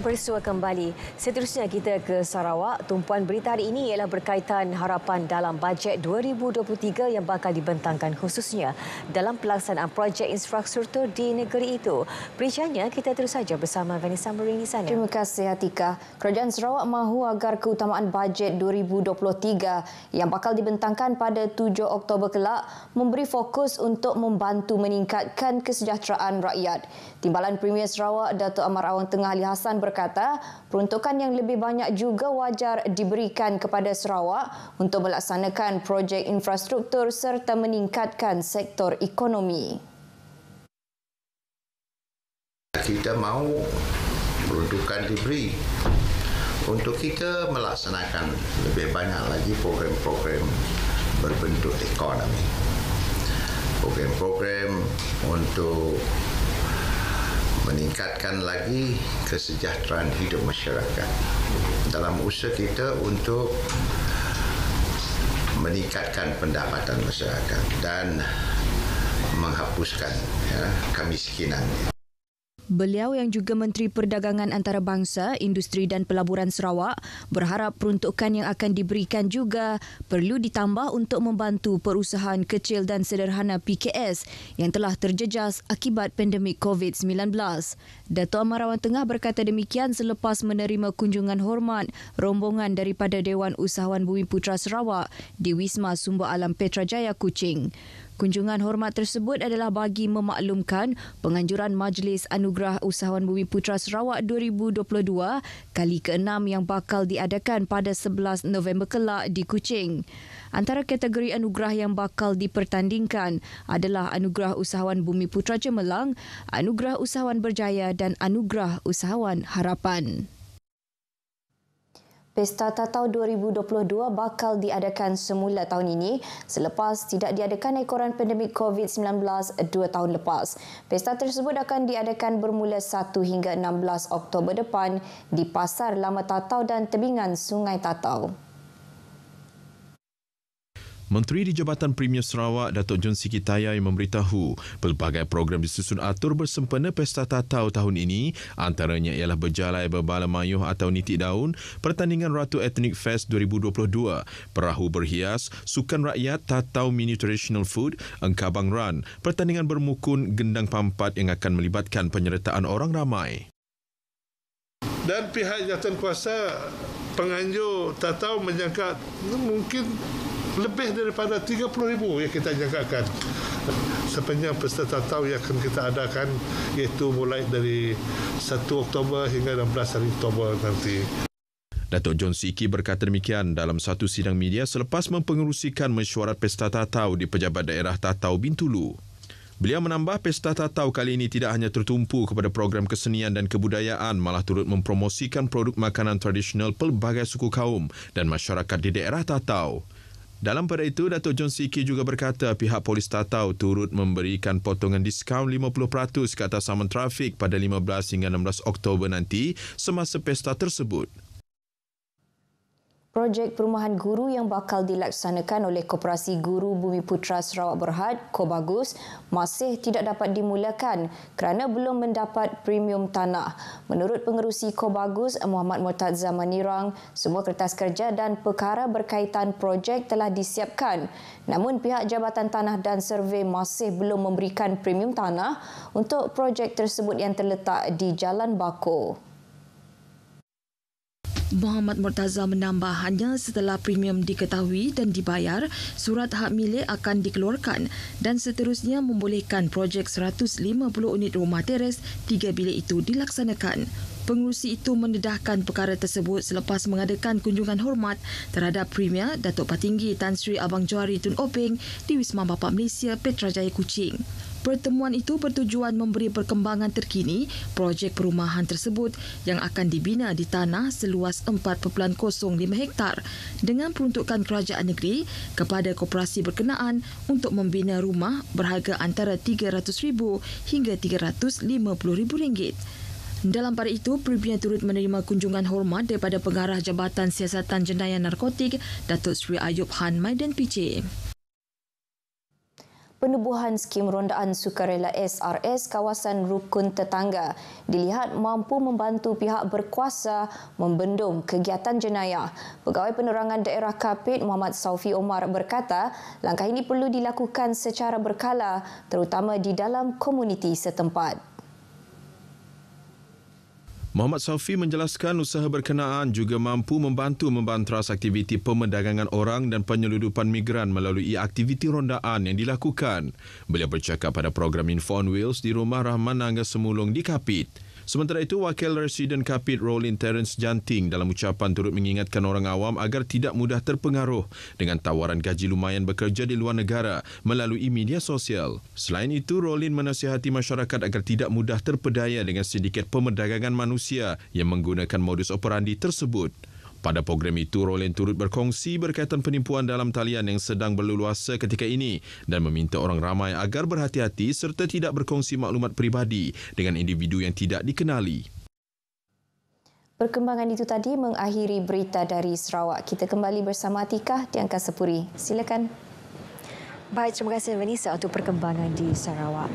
Bersua kembali. Seterusnya kita ke Sarawak. Tumpuan berita hari ini ialah berkaitan harapan dalam bajet 2023 yang bakal dibentangkan khususnya dalam pelaksanaan projek infrastruktur di negeri itu. Perinciannya kita terus saja bersama Vanessa Mering di sana. Terima kasih Atika. Kerajaan Sarawak mahu agar keutamaan bajet 2023 yang bakal dibentangkan pada 7 Oktober kelak memberi fokus untuk membantu meningkatkan kesejahteraan rakyat. Timbalan Premier Sarawak Datuk Amar Awang Tengah Ali Hassan berkata, peruntukan yang lebih banyak juga wajar diberikan kepada Sarawak untuk melaksanakan projek infrastruktur serta meningkatkan sektor ekonomi. Kita mahu peruntukan diberi untuk kita melaksanakan lebih banyak lagi program-program berbentuk ekonomi. Program-program untuk meningkatkan lagi kesejahteraan hidup masyarakat dalam usaha kita untuk meningkatkan pendapatan masyarakat dan menghapuskan kemiskinan. Beliau yang juga Menteri Perdagangan Antarabangsa, Industri dan Pelaburan Sarawak berharap peruntukan yang akan diberikan juga perlu ditambah untuk membantu perusahaan kecil dan sederhana PKS yang telah terjejas akibat pandemik COVID-19. Datuk Amar Awang Tengah berkata demikian selepas menerima kunjungan hormat rombongan daripada Dewan Usahawan Bumiputra Sarawak di Wisma Sumber Alam Petrajaya Kuching. Kunjungan hormat tersebut adalah bagi memaklumkan penganjuran Majlis Anugerah Usahawan Bumiputra Sarawak 2022 kali ke-6 yang bakal diadakan pada 11 November kelak di Kuching. Antara kategori anugerah yang bakal dipertandingkan adalah Anugerah Usahawan Bumiputra Cemerlang, Anugerah Usahawan Berjaya dan Anugerah Usahawan Harapan. Pesta Tatau 2022 bakal diadakan semula tahun ini selepas tidak diadakan ekoran pandemik COVID-19 2 tahun lepas. Pesta tersebut akan diadakan bermula 1 hingga 16 Oktober depan di Pasar Lama Tatau dan tebingan Sungai Tatau. Menteri di Jabatan Premier Sarawak, Datuk John Siki Tayai memberitahu pelbagai program disusun atur bersempena Pesta Tatau tahun ini, antaranya ialah berjalai berbala mayuh atau nitik daun, pertandingan Ratu Ethnic Fest 2022, perahu berhias, sukan rakyat, tatau mini traditional food, engkabang run, pertandingan bermukun, gendang pampat yang akan melibatkan penyertaan orang ramai. Dan pihak jawatankuasa penganjur Tatau menjangka mungkin lebih daripada 30,000 yang kita jangkakan sepanjang Pesta Tatau yang akan kita adakan, iaitu mulai dari 1 Oktober hingga 16 hari Oktober nanti. Datuk John Siki berkata demikian dalam satu sidang media selepas mempengerusikan mesyuarat Pesta Tatau di Pejabat Daerah Tatau Bintulu. Beliau menambah Pesta Tatau kali ini tidak hanya tertumpu kepada program kesenian dan kebudayaan, malah turut mempromosikan produk makanan tradisional pelbagai suku kaum dan masyarakat di daerah Tatau. Dalam pada itu, Datuk John Siki juga berkata pihak Polis Tatau turut memberikan potongan diskaun 50% ke atas saman trafik pada 15 hingga 16 Oktober nanti semasa pesta tersebut. Projek perumahan guru yang bakal dilaksanakan oleh Koperasi Guru Bumiputra Sarawak Berhad, Kobagus, masih tidak dapat dimulakan kerana belum mendapat premium tanah. Menurut pengerusi Kobagus, Muhammad Murtadza Manirang, semua kertas kerja dan perkara berkaitan projek telah disiapkan. Namun pihak Jabatan Tanah dan Survey masih belum memberikan premium tanah untuk projek tersebut yang terletak di Jalan Bako. Muhammad Murtaza menambah hanya setelah premium diketahui dan dibayar, surat hak milik akan dikeluarkan dan seterusnya membolehkan projek 150 unit rumah teres 3 bilik itu dilaksanakan. Pengerusi itu mendedahkan perkara tersebut selepas mengadakan kunjungan hormat terhadap Premier Datuk Patinggi Tan Sri Abang Johari Tun Openg di Wisma Bapa Malaysia Petrajaya Kuching. Pertemuan itu bertujuan memberi perkembangan terkini projek perumahan tersebut yang akan dibina di tanah seluas 4.05 hektar dengan peruntukan kerajaan negeri kepada koperasi berkenaan untuk membina rumah berharga antara RM300,000 hingga RM350,000. Dalam pada itu, Premier turut menerima kunjungan hormat daripada Pengarah Jabatan Siasatan Jenayah Narkotik, Datuk Sri Ayub Han Maidan PC. penubuhan skim rondaan sukarela SRS kawasan rukun tetangga dilihat mampu membantu pihak berkuasa membendung kegiatan jenayah. Pegawai Penerangan Daerah Kapit Muhammad Saufi Omar berkata, langkah ini perlu dilakukan secara berkala terutama di dalam komuniti setempat. Muhammad Saufi menjelaskan usaha berkenaan juga mampu membantu membantras aktiviti pemerdagangan orang dan penyeludupan migran melalui aktiviti rondaan yang dilakukan. Beliau bercakap pada program Info on Wheels di Rumah Rahman Nangga Semulung di Kapit. Sementara itu, Wakil Residen Kapit Rollin Terence Janting dalam ucapan turut mengingatkan orang awam agar tidak mudah terpengaruh dengan tawaran gaji lumayan bekerja di luar negara melalui media sosial. Selain itu, Rollin menasihati masyarakat agar tidak mudah terpedaya dengan sindiket pemerdagangan manusia yang menggunakan modus operandi tersebut. Pada program itu, Rollin turut berkongsi berkaitan penipuan dalam talian yang sedang berleluasa ketika ini dan meminta orang ramai agar berhati-hati serta tidak berkongsi maklumat peribadi dengan individu yang tidak dikenali. Perkembangan itu tadi mengakhiri berita dari Sarawak. Kita kembali bersama Atikah di Angkasa Puri. Silakan. Baik, terima kasih Vanessa untuk perkembangan di Sarawak.